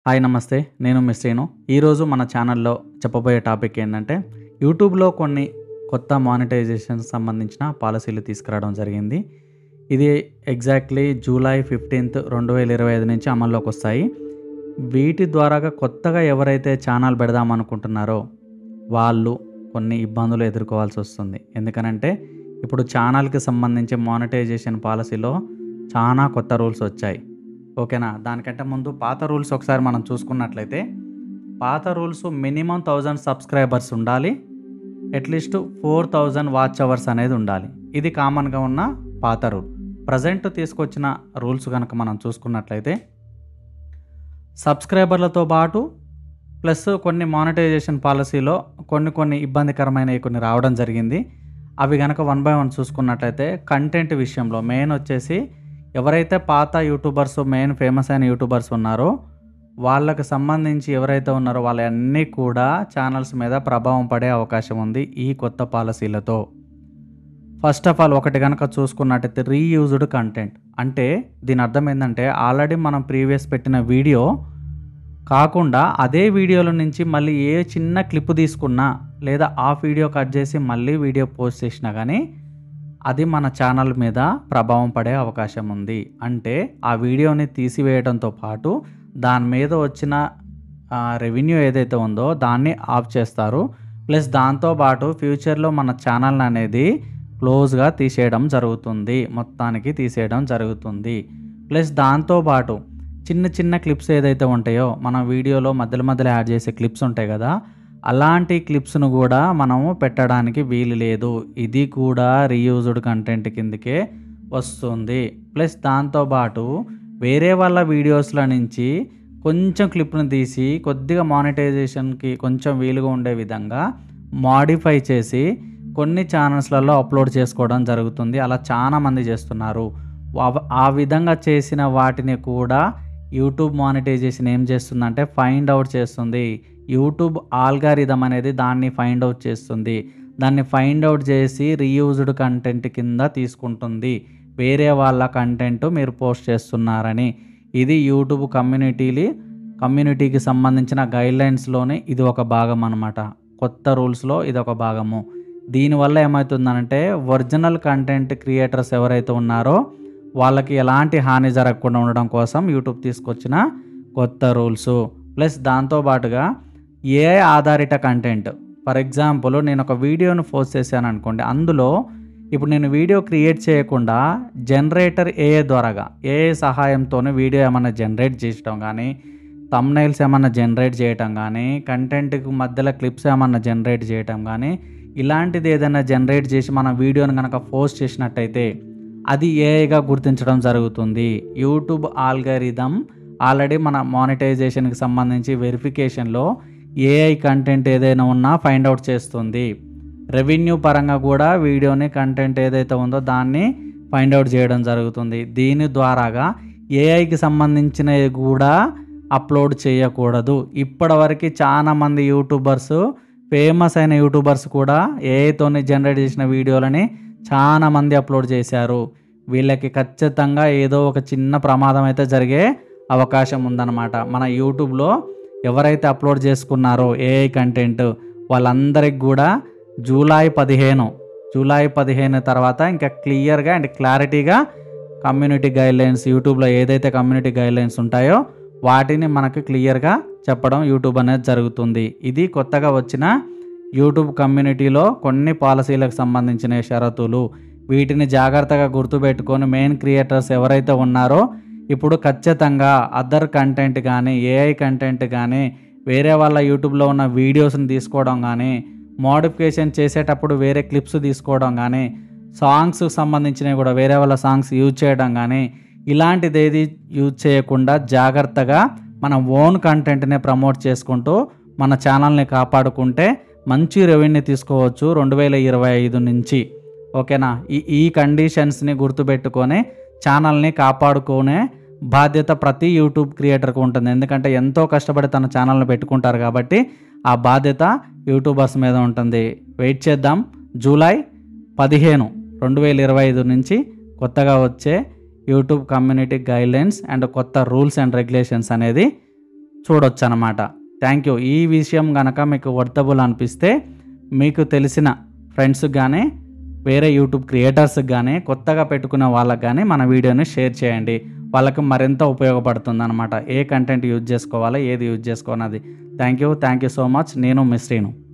Hi నమస్తే. నేను మీ శ్రీను. ఈరోజు మన ఛానల్‌లో చెప్పబోయే టాపిక్ ఏంటంటే, యూట్యూబ్‌లో కొన్ని కొత్త మానిటైజేషన్‌కి సంబంధించిన పాలసీలు తీసుకురావడం జరిగింది. ఇది ఎగ్జాక్ట్‌లీ జూలై 15, 2025 నుంచి అమల్లోకొస్తాయి. వీటి ద్వారాగా కొత్తగా ఎవరైతే ఛానల్ పెడదామనుకుంటున్నారో, వాళ్ళు కొన్ని ఇబ్బందులు ఎదుర్కోవాల్సొస్తుంది. ఎందుకనంటే, ఇప్పుడు ఛానల్‌కి సంబంధించి మానిటైజేషన్ పాలసీలో చానా కొత్త రూల్స్ వచ్చాయి. ఓకేనా? దానికంటే ముందు పాత రూల్స్ ఒకసారి మనం చూసుకున్నట్లయితే, పాత రూల్స్ మినిమమ్ 1000 సబ్స్క్రైబర్స్ ఉండాలి. అట్‌లీస్ట్ 4000 వాచ్ అవర్స్ అనేది ఉండాలి. ఇది కామన్‌గా ఉన్న పాత రూల్. ప్రెజెంట్ తీసుకొచ్చిన రూల్స్ గనక మనం చూసుకున్నట్లయితే, సబ్స్క్రైబర్లతో పాటు ప్లస్ కొన్ని మానిటైజేషన్ పాలసీలో కొన్ని ఇబ్బందికరమైనవి కొన్ని రావడం జరిగింది. అవి గనక వన్ బై వన్ చూసుకున్నట్లయితే, కంటెంట్ విషయంలో మెయిన్ వచ్చేసి ఎవరైతే పాత యూట్యూబర్స్ మెయిన్ ఫేమస్ అయిన యూట్యూబర్స్ ఉన్నారో, వాళ్ళకి సంబంధించి ఎవరైతే ఉన్నారో వాళ్ళన్నీ కూడా ఛానల్స్ మీద ప్రభావం పడే అవకాశం ఉంది ఈ కొత్త పాలసీలతో. ఫస్ట్ ఆఫ్ ఆల్ ఒకటి కనుక చూసుకున్నట్టయితే రీయూజ్డ్ కంటెంట్. అంటే దీని అర్థం ఏంటంటే, ఆల్రెడీ మనం ప్రీవియస్ పెట్టిన వీడియో కాకుండా అదే వీడియోలో నుంచి మళ్ళీ ఏ చిన్న క్లిప్ తీసుకున్నా లేదా ఆ వీడియో కట్ చేసి మళ్ళీ వీడియో పోస్ట్ చేసినా కానీ అది మన ఛానల్ మీద ప్రభావం పడే అవకాశం ఉంది. అంటే ఆ వీడియోని తీసివేయడంతో పాటు దాని మీద వచ్చిన రెవెన్యూ ఏదైతే ఉందో దాన్ని ఆఫ్ చేస్తారు. ప్లస్ దాంతోపాటు ఫ్యూచర్లో మన ఛానల్ అనేది క్లోజ్గా తీసేయడం జరుగుతుంది. మొత్తానికి తీసేయడం జరుగుతుంది. ప్లస్ దాంతోపాటు చిన్న క్లిప్స్ ఏదైతే ఉంటాయో మన వీడియోలో మధ్యలో యాడ్ చేసే క్లిప్స్ ఉంటాయి కదా, అలాంటి క్లిప్స్ను కూడా మనము పెట్టడానికి వీలు లేదు. ఇది కూడా రీయూజ్డ్ కంటెంట్ కిందకే వస్తుంది. ప్లస్ దాంతోపాటు వేరే వాళ్ళ వీడియోస్ల నుంచి కొంచెం క్లిప్ను తీసి కొద్దిగా మానిటైజేషన్కి కొంచెం వీలుగా ఉండే విధంగా మాడిఫై చేసి కొన్ని ఛానల్స్లలో అప్లోడ్ చేసుకోవడం జరుగుతుంది. అలా చాలామంది చేస్తున్నారు. ఆ విధంగా చేసిన వాటిని కూడా యూట్యూబ్ మానిటైజేషన్ ఏం చేస్తుందంటే ఫైండ్ అవుట్ చేస్తుంది. యూట్యూబ్ ఆల్గారిథం అనేది దాన్ని ఫైండ్ అవుట్ చేస్తుంది. దాన్ని ఫైండ్ అవుట్ చేసి రీయూజ్డ్ కంటెంట్ కింద తీసుకుంటుంది. వేరే వాళ్ళ కంటెంట్ మీరు పోస్ట్ చేస్తున్నారని. ఇది యూట్యూబ్ కమ్యూనిటీకి సంబంధించిన గైడ్లైన్స్లోనే ఇది ఒక భాగం అన్నమాట. కొత్త రూల్స్లో ఇది ఒక భాగము. దీనివల్ల ఏమవుతుందంటే ఒరిజినల్ కంటెంట్ క్రియేటర్స్ ఎవరైతే ఉన్నారో వాళ్ళకి ఎలాంటి హాని జరగకుండా ఉండడం కోసం యూట్యూబ్ తీసుకొచ్చిన కొత్త రూల్స్. ప్లస్ దాంతోపాటుగా ఏఐ ఆధారిత కంటెంట్. ఫర్ ఎగ్జాంపుల్ నేను ఒక వీడియోను పోస్ట్ చేశాను అనుకోండి, అందులో ఇప్పుడు నేను వీడియో క్రియేట్ చేయకుండా జనరేటర్ ఏఐ ద్వారాగా ఏఐ సహాయంతోనే వీడియో ఏమన్నా జనరేట్ చేయడం కానీ, థంబ్నెయిల్స్ ఏమన్నా జనరేట్ చేయటం కానీ, కంటెంట్కి మధ్యలో క్లిప్స్ ఏమన్నా జనరేట్ చేయటం కానీ, ఇలాంటిది ఏదైనా జనరేట్ చేసి మన వీడియోని కనుక పోస్ట్ చేసినట్టయితే అది ఏఐగా గుర్తించడం జరుగుతుంది. యూట్యూబ్ ఆల్గారిథం ఆల్రెడీ మన మానిటైజేషన్కి సంబంధించి వెరిఫికేషన్లో ఏఐ కంటెంట్ ఏదైనా ఉన్నా ఫైండ్ అవుట్ చేస్తుంది. రెవెన్యూ పరంగా కూడా వీడియోని కంటెంట్ ఏదైతే ఉందో దాన్ని ఫైండ్ అవుట్ చేయడం జరుగుతుంది. దీని ద్వారాగా ఏఐకి సంబంధించినవి కూడా అప్లోడ్ చేయకూడదు. ఇప్పటివరకు చాలామంది యూట్యూబర్స్ ఫేమస్ అయిన యూట్యూబర్స్ కూడా ఏఐతోని జనరేట్ చేసిన వీడియోలని చాలామంది అప్లోడ్ చేశారు. వీళ్ళకి ఖచ్చితంగా ఏదో ఒక చిన్న ప్రమాదం అయితే జరిగే అవకాశం ఉందన్నమాట. మన యూట్యూబ్లో ఎవరైతే అప్లోడ్ చేసుకున్నారో ఏఐ కంటెంట్ వాళ్ళందరికి కూడా జూలై 15 తర్వాత ఇంకా క్లియర్గా అండ్ క్లారిటీగా కమ్యూనిటీ గైడ్లైన్స్ యూట్యూబ్లో ఏదైతే కమ్యూనిటీ గైడ్లైన్స్ ఉంటాయో వాటిని మనకు క్లియర్గా చెప్పడం యూట్యూబ్ అనేది జరుగుతుంది. ఇది కొత్తగా వచ్చిన యూట్యూబ్ కమ్యూనిటీలో కొన్ని పాలసీలకు సంబంధించిన షరతులు. వీటిని జాగ్రత్తగా గుర్తుపెట్టుకొని మెయిన్ క్రియేటర్స్ ఎవరైతే ఉన్నారో ఇప్పుడు ఖచ్చితంగా అదర్ కంటెంట్ కానీ ఏఐ కంటెంట్ కానీ వేరే వాళ్ళ యూట్యూబ్లో ఉన్న వీడియోస్ని తీసుకోవడం కానీ, మోడిఫికేషన్ చేసేటప్పుడు వేరే క్లిప్స్ తీసుకోవడం కానీ, సాంగ్స్కి సంబంధించినవి కూడా వేరే వాళ్ళ సాంగ్స్ యూజ్ చేయడం కానీ, ఇలాంటిది ఏది యూజ్ చేయకుండా జాగ్రత్తగా మన ఓన్ కంటెంట్ని ప్రమోట్ చేసుకుంటూ మన ఛానల్ని కాపాడుకుంటే మంచి రెవెన్యూ తీసుకోవచ్చు 2025 నుంచి. ఓకేనా? ఈ కండిషన్స్ని గుర్తుపెట్టుకొని ఛానల్ని కాపాడుకునే బాధ్యత ప్రతి యూట్యూబ్ క్రియేటర్కి ఉంటుంది. ఎందుకంటే ఎంతో కష్టపడి తన ఛానల్ని పెట్టుకుంటారు కాబట్టి ఆ బాధ్యత యూట్యూబర్స్ మీద ఉంటుంది. వెయిట్ చేద్దాం. జూలై 15, 2025 నుంచి కొత్తగా వచ్చే యూట్యూబ్ కమ్యూనిటీ గైడ్లైన్స్ అండ్ కొత్త రూల్స్ అండ్ రెగ్యులేషన్స్ అనేది చూడొచ్చు అనమాట. Thank you. ఈ విషయం గనక మీకు వర్తబుల్ అనిపిస్తే మీకు తెలిసిన ఫ్రెండ్స్‌కి గానీ, వేరే యూట్యూబ్ క్రియేటర్స్‌కి గానీ, కొత్తగా పెట్టుకునే వాళ్ళకి గానీ మన వీడియోని షేర్ చేయండి. వాళ్ళకి మరింత ఉపయోగపడుతుందనమాట. ఏ కంటెంట్ యూజ్ చేసుకోవాలో, ఏది యూజ్ చేసుకోనది. Thank you so much. నేను మీ శ్రీను.